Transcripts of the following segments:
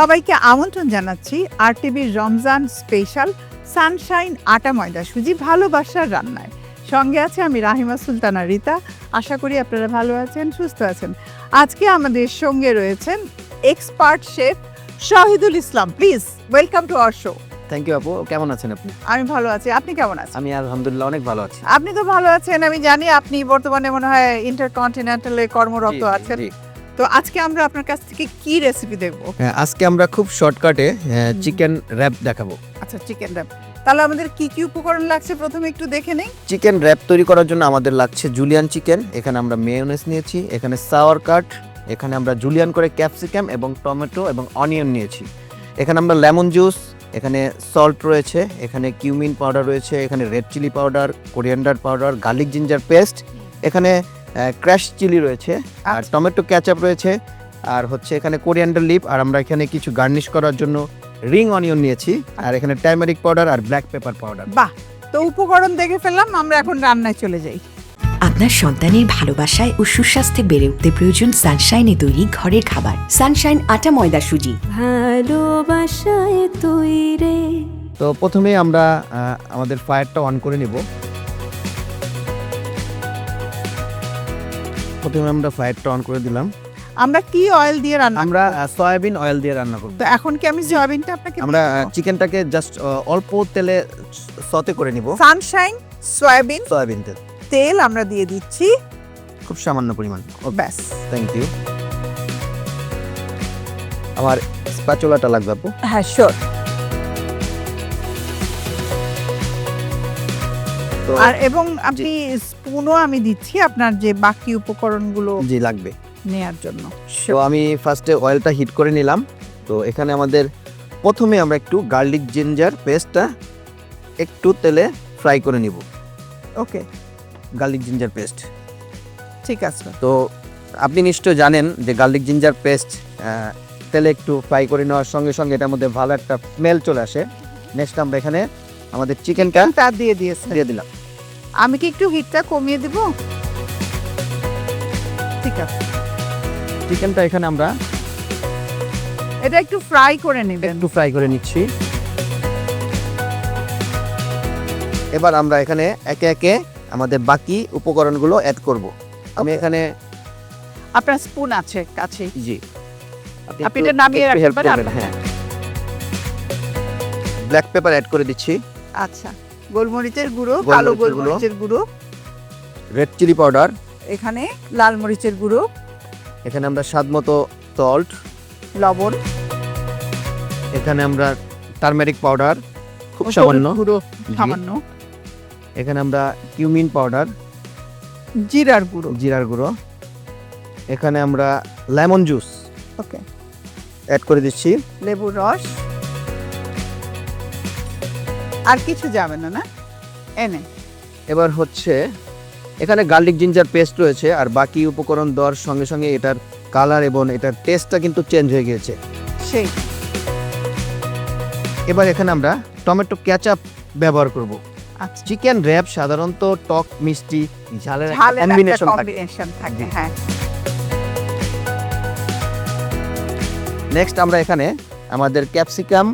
সবাইকে আমন্ত্রণ জানাচ্ছি আরটিভির রমজান স্পেশাল সানশাইন আটা ময়দা সুজি ভালোবাসার রান্নায়। সঙ্গে আছে আমি রাহিমা সুলতানা রিতা। আশা করি আপনারা ভালো আছেন, সুস্থ আছেন। আজকে আমাদের সঙ্গে রয়েছেন expert chef Shahidul Islam. Please welcome to our show. Thank you আপু, কেমন আছেন আপনি? আমি ভালো আছি, আপনি কেমন আছেন? আমি আলহামদুলিল্লাহ অনেক ভালো আছি। আপনি তো ভালো আছেন, আমি জানি। আপনি বর্তমানে মনে হয় ইন্টারকন্টিনেন্টালে কর্মরত আছেন। তো আজকে আমরা আপনার কাছ থেকে কি রেসিপি দেখব? আজকে আমরা খুব শর্টকাটে চিকেন র্যাপ দেখাবো। আচ্ছা, চিকেন র্যাপ। তাহলে আমাদের কি কি উপকরণ লাগছে প্রথমে একটু দেখে নেই। চিকেন র্যাপ তৈরি করার জন্য আমাদের লাগছে জুলিয়ান চিকেন। এখানে আমরা মেয়োনেজ নিয়েছি, এখানে সাওয়ার কাট, এখানে আমরা জুলিয়ান করে ক্যাপসিকাম এবং টমেটো এবং অনিয়ন নিয়েছি। এখানে আমরা লেমন জুস, এখানে সল্ট রয়েছে, এখানে কিউমিন পাউডার রয়েছে, এখানে red chilli powder, coriander powder, garlic ginger paste, এখানে ক্র্যাশ চিলি রয়েছে, আর টমেটো ক্যাচআপ রয়েছে, আর হচ্ছে এখানে কোরিয়ান্ডার লিপ, আর আমরা এখানে কিছু গার্নিশ করার জন্য রিং অনিয়ন নিয়েছি, আর এখানে টার্মারিক পাউডার আর ব্ল্যাক পেপার পাউডার। বাহ, তো উপকরণ দেখে ফেললাম, আমরা এখন রান্নায় চলে যাই। আপনার সন্তানের ভালোবাসায় ও সুস্বাস্থ্যে বেড়ে উঠতে প্রয়োজন সানশাইনে তৈরি ঘরের খাবার। সানশাইন আটা ময়দা সুজি ভালোবাসায় তৈরি। তো প্রথমে আমরা আমাদের ফায়ারটা অন করে নিব। প্রথমে আমরা ফায়ারটা অন করে দিলাম। আমরা কি অয়েল দিয়ে রান্না? আমরা সয়াবিন অয়েল দিয়ে রান্না করব। তো এখন কি আমি সয়াবিনটা আপনাকে আমরা চিকেনটাকে জাস্ট অল্প তেলে সতে করে নিব। সানশাইন সয়াবিন তেল আমরা দিয়ে দিচ্ছি খুব সামান্য পরিমাণ। ব্যাস, থ্যাংক ইউ। আমার স্প্যাচুলাটা লাগবে আপু। হ্যাঁ শিওর। আর এবং আপনি স্পুনও আমি দিচ্ছি আপনার যে বাকি উপকরণগুলো জি লাগবে নেয়ার জন্য। তো আমি ফার্স্টে অয়েলটা হিট করে নিলাম। তো এখানে আমাদের প্রথমে আমরা একটু গার্লিক জিঞ্জার পেস্টটা একটু তেলে ফ্রাই করে নিব। ওকে, গার্লিক জিঞ্জার পেস্ট ঠিক আছে। তো আপনি নিশ্চয় জানেন যে গার্লিক জিঞ্জার পেস্ট তেলে একটু ফ্রাই করে নেওয়ার সঙ্গে সঙ্গে এটার মধ্যে ভালো একটা স্মেল চলে আসে। নেক্সট আমরা এখানে আমাদের চিকেনটা দিয়ে দিলাম। আমি কি একটু হিটটা কমিয়ে দিব? ঠিক আছে, চিকেনটা এখানে আমরা এটা একটু ফ্রাই করে নেবেন। একটু ফ্রাই করে নিচ্ছি। এবার আমরা এখানে একে একে আমাদের বাকি উপকরণগুলো অ্যাড করব। আমি এখানে আপনার স্পুন আছে কাছে? জি, আপনি এটা নামিয়ে রাখতে পারেন। হ্যাঁ, ব্ল্যাক পেপার অ্যাড করে দিচ্ছি। আচ্ছা, গোলমরিচের গুঁড়ো, কালো গোলমরিচের গুঁড়ো, রেড চিলি পাউডার, এখানে লাল মরিচের গুঁড়ো, এখানে আমরা স্বাদ মতো সল্ট, লবণ, এখানে আমরা টারমেরিক পাউডার খুব সামান্য, গুঁড়ো সামান্য, এখানে আমরা কিউমিন পাউডার, জিরার গুঁড়ো, এখানে আমরা লেমন জুস ওকে অ্যাড করে দিচ্ছি, লেবুর রস। আর কিছু যাবে না? এনে এবার হচ্ছে এখানে গার্লিক জিঞ্জার পেস্ট রয়েছে, আর বাকি উপকরণ দেওয়ার সঙ্গে সঙ্গে এটার কালার এবং এটার টেস্টটা কিন্তু চেঞ্জ হয়ে গিয়েছে। সেই এবার এখানে আমরা টমেটো ক্যাচআপ ব্যবহার করব। আচ্ছা, চিকেন র্যাপ সাধারণত টক মিষ্টি ঝালের কম্বিনেশন থাকে। হ্যাঁ, নেক্সট আমরা এখানে আমাদের ক্যাপসিকাম,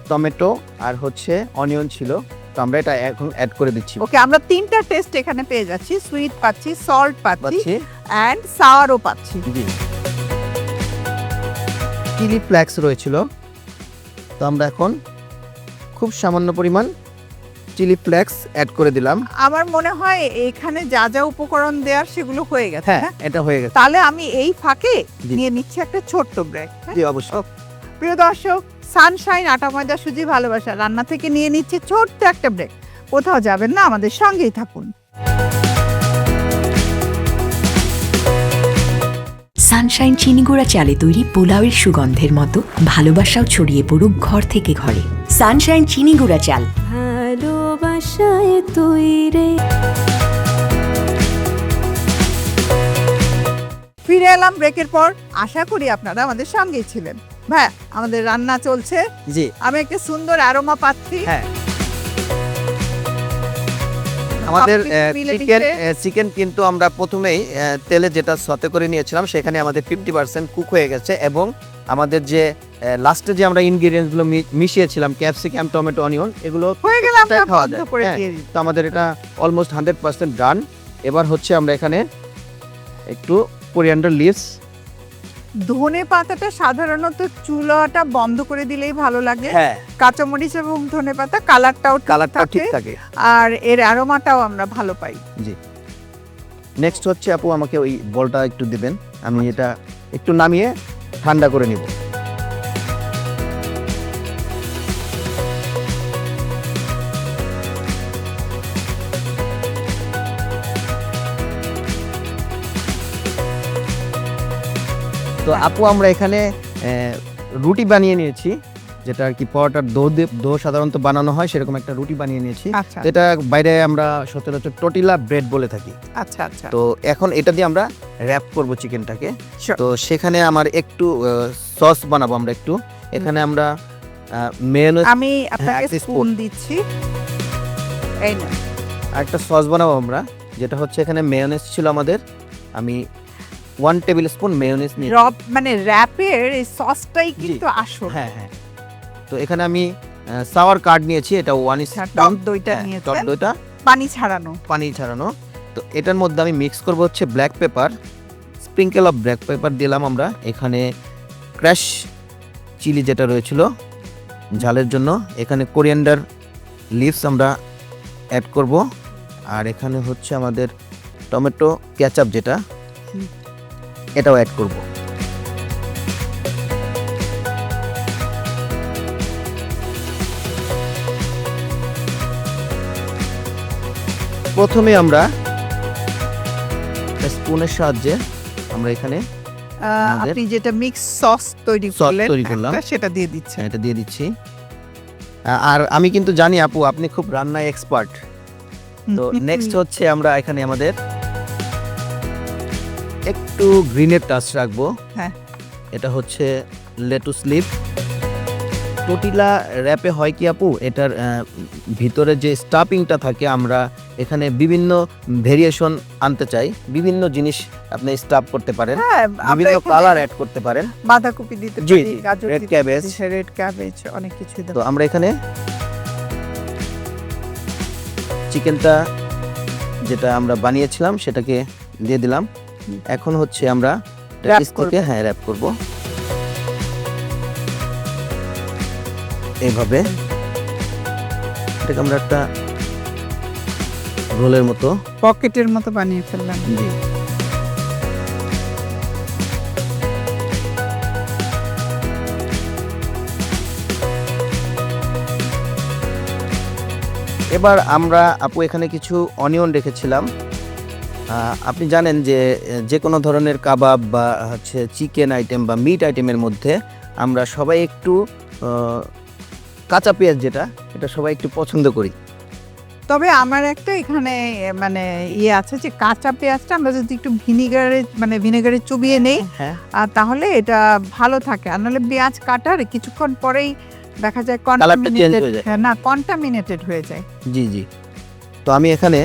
টমেটো আর হচ্ছে অনিয়ন ছিল, তো আমরা এটা এখন অ্যাড করে দিচ্ছি। ওকে, আমরা তিনটা টেস্ট এখানে পেয়ে যাচ্ছি। সুইট পাচ্ছি, সল্ট পাচ্ছি, পাচ্ছি এন্ড সাওয়ারও পাচ্ছি। জি, চিলি ফ্লেক্স রয়েছিল, তো আমরা এখন খুব সামান্য পরিমাণ চিলি ফ্লেক্স অ্যাড করে দিলাম। আমার মনে হয় এখানে যা যা উপকরণ দেওয়ার সেগুলো হয়ে গেছে। হ্যাঁ, এটা হয়ে গেছে। তাহলে আমি এই ফাঁকে জি। নিয়ে নিচ্ছি একটা ছোট্ট ব্রেক। জি অবশ্যই। প্রিয় দর্শক, সানশাইন আটা ময়দা সুজি ভালোবাসা রান্না থেকে নিয়ে নিচ্ছি ছোট্ট একটা ব্রেক। কোথাও যাবেন না, আমাদের সঙ্গেই থাকুন। সানশাইন চিনি গুঁড়া চালে তৈরি পোলাওয়ের সুগন্ধের মতো ভালোবাসাও ছড়িয়ে পড়ুক ঘর থেকে ঘরে। সানশাইন চিনি গুঁড়া চাল ভালোবাসায় তৈরি। ফিরে এলাম ব্রেকের পর। আশা করি আপনারা আমাদের সঙ্গেই ছিলেন। ভাই, আমাদের রান্না চলছে। জি, আমি একটা সুন্দর অ্যারোমা পাচ্ছি। হ্যাঁ, আমাদের মিলে চিকেন কিন্তু আমরা প্রথমেই তেলে যেটা সতে করে নিয়েছিলাম সেখানে আমাদের 50% কুক হয়ে গেছে, এবং আমাদের যে লাস্টে যে আমরা ইনগ্রেডিয়েন্টস গুলো মিশিয়েছিলাম ক্যাপসিকাম টমেটো অনিয়ন এগুলো হয়ে গেলে আমরা খাওয়া বন্ধ যায়। করে হ্যাঁ, দিয়ে দিই। তো আমাদের এটা অলমোস্ট 100% ডান। এবার হচ্ছে আমরা এখানে একটু কোরিয়ান্ডার লিভস। ধনে পাতাটা সাধারণত চুলাটা বন্ধ করে দিলেই ভালো লাগে। হ্যাঁ, কাঁচামরিচ এবং ধনে পাতা কালারটাও কালারটা ঠিক থাকে থাকে। আর এর অ্যারোমাটাও আমরা ভালো পাই। জি, নেক্সট হচ্ছে আপু আমাকে ওই বলটা একটু দিবেন, আমি এটা একটু নামিয়ে ঠান্ডা করে নিব। তো আপু আমরা এখানে রুটি বানিয়ে নিয়েছি, যেটা আর কি পরোটার দো সাধারণত বানানো হয় সেরকম একটা রুটি বানিয়ে নিয়েছি। আচ্ছা তো এটা বাইরে আমরা সচরাচর টর্টিলা ব্রেড বলে থাকি। আচ্ছা আচ্ছা। তো এখন এটা দিয়ে আমরা র্যাপ করব চিকেনটাকে। Sure. তো সেখানে আমার একটু সস বানাবো আমরা একটু। এখানে আমরা মেয়োনেজ আমি আপনাকে একটা স্পুন spoon। দিচ্ছি। এই না আর একটা সস বানাবো আমরা, যেটা হচ্ছে এখানে মেয়োনেজ ছিল আমাদের। আমি 1 টেবিল স্পুন মেয়োনেজ নিয়ে, রব মানে র‍্যাপের এই সসটাই কিন্তু আসল। হ্যাঁ হ্যাঁ। তো এখানে আমি সাওয়ার কার্ড নিয়েছি, এটা 1 আচ্ছা, স্পুন। টক দইটা টক নিয়েছেন দইটা পানি ছাড়ানো। পানি ছাড়ানো। তো এটার মধ্যে আমি মিক্স করব হচ্ছে black pepper, sprinkle of black pepper দিলাম আমরা। এখানে ক্র্যাশ চিলি যেটা রয়েছিল ঝালের জন্য, এখানে কোরিয়ান্ডার লিভস আমরা অ্যাড করব। আর এখানে হচ্ছে আমাদের টমেটো কেচাপ যেটা, এটাও অ্যাড করব। প্রথমে আমরা স্পুনের সাহায্যে আমরা এখানে আমাদের আপনি যেটা মিক্স সস তৈরি সস করলেন তৈরি করলাম। একটা, সেটা দিয়ে দিচ্ছেন। এটা দিয়ে দিচ্ছি। আর আমি কিন্তু জানি আপু আপনি খুব রান্নায় এক্সপার্ট। তো নেক্সট হচ্ছে আমরা এখানে আমাদের একটু গ্রিনের টাচ রাখবো। হ্যাঁ। এটা হচ্ছে লেটুস লিভ। টর্টিলা র্যাপে হয় কি আপু, এটার ভিতরে যে স্টাফিংটা থাকে আমরা এখানে বিভিন্ন ভেরিয়েশন আনতে চাই, বিভিন্ন জিনিস আপনি স্টাফ করতে পারেন, হ্যাঁ, আমরা বিভিন্ন এখানে কালার অ্যাড করতে পারেন। বাঁধাকপি দিতে জি, পারি, জি, গাজর red দিতে cabbage। পারি, রেড ক্যাবেজ, অনেক কিছু তো আমরা এখানে চিকেনটা যেটা আমরা বানিয়েছিলাম সেটাকে দিয়ে দিলাম। এখন হচ্ছে আমরা Wrap নিচ থেকে র্যাপ করব এইভাবে। এটাকে আমরা একটা রোলের মতো, পকেটের মতো বানিয়ে ফেললাম। জি, এবার আমরা আপু এখানে কিছু অনিয়ন রেখেছিলাম। আপনি জানেন যে যে কোনো ধরনের কাবাব বা হচ্ছে চিকেন আইটেম বা মিট আইটেমের মধ্যে আমরা সবাই একটু কাঁচা পেঁয়াজ, যেটা এটা সবাই একটু পছন্দ করি। তবে আমার একটা এখানে মানে ইয়ে আছে যে কাঁচা পেঁয়াজটা আমরা যদি একটু ভিনেগারে চুবিয়ে নেই, হ্যাঁ, আর তাহলে এটা ভালো থাকে। আর নাহলে পেঁয়াজ কাটার কিছুক্ষণ পরেই দেখা যায় কালারটা চেঞ্জ হয়ে যায়। না কন্টামিনেটেড হয়ে যায়। জি জি। তো আমি এখানে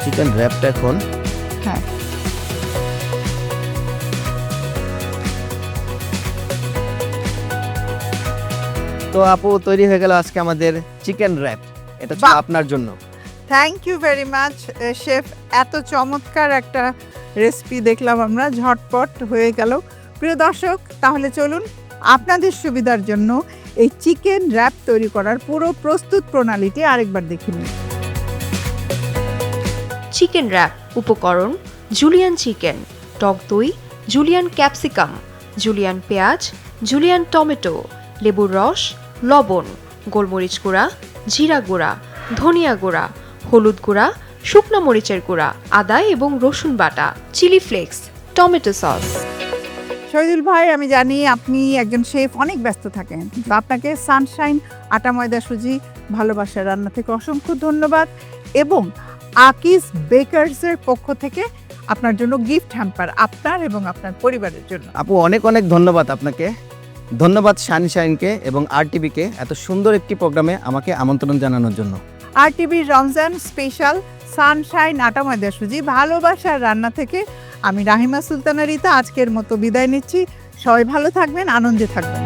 চিকেন র্যাপটা এখন হ্যাঁ, তো আপু তৈরি হয়ে গেল আজকে আমাদের চিকেন র্যাপ। এটা ছিল বাহ! আপনার জন্য। Thank you very much chef. এত চমৎকার একটা রেসিপি দেখলাম আমরা, ঝটপট হয়ে গেল। প্রিয় দর্শক, তাহলে চলুন আপনাদের সুবিধার জন্য এই চিকেন র্যাপ তৈরি করার পুরো প্রস্তুত প্রণালীটি আরেকবার দেখে নিন। চিকেন র্যাপ উপকরণ: জুলিয়ান চিকেন, টক দই, জুলিয়ান ক্যাপসিকাম, জুলিয়ান পেঁয়াজ, জুলিয়ান টমেটো, লেবুর রস, লবণ, গোলমরিচ গুঁড়া, জিরা গুঁড়া, ধনিয়া গুঁড়া, হলুদ গুঁড়া, শুকনো মরিচের গুঁড়া, আদা এবং রসুন বাটা, chilli flakes, tomato sauce. Shahidul ভাই, আমি জানি আপনি একজন শেফ, অনেক ব্যস্ত থাকেন, তো আপনাকে সানশাইন আটা ময়দা সুজি ভালোবাসার রান্না থেকে অসংখ্য ধন্যবাদ, এবং আকিজ বেকারসের পক্ষ থেকে আপনার জন্য গিফট হ্যাম্পার, আপনার এবং আপনার পরিবারের জন্য। আপু অনেক অনেক ধন্যবাদ আপনাকে। ধন্যবাদ সানশাইনকে এবং আরটিভিকে এত সুন্দর একটি প্রোগ্রামে আমাকে আমন্ত্রণ জানানোর জন্য। আরটিভির রমজান স্পেশাল সানশাইন আটা ময়দা সুজি ভালোবাসার রান্না থেকে আমি রাহিমা সুলতানা রিতা আজকের মতো বিদায় নিচ্ছি। সবাই ভালো থাকবেন, আনন্দে থাকবেন।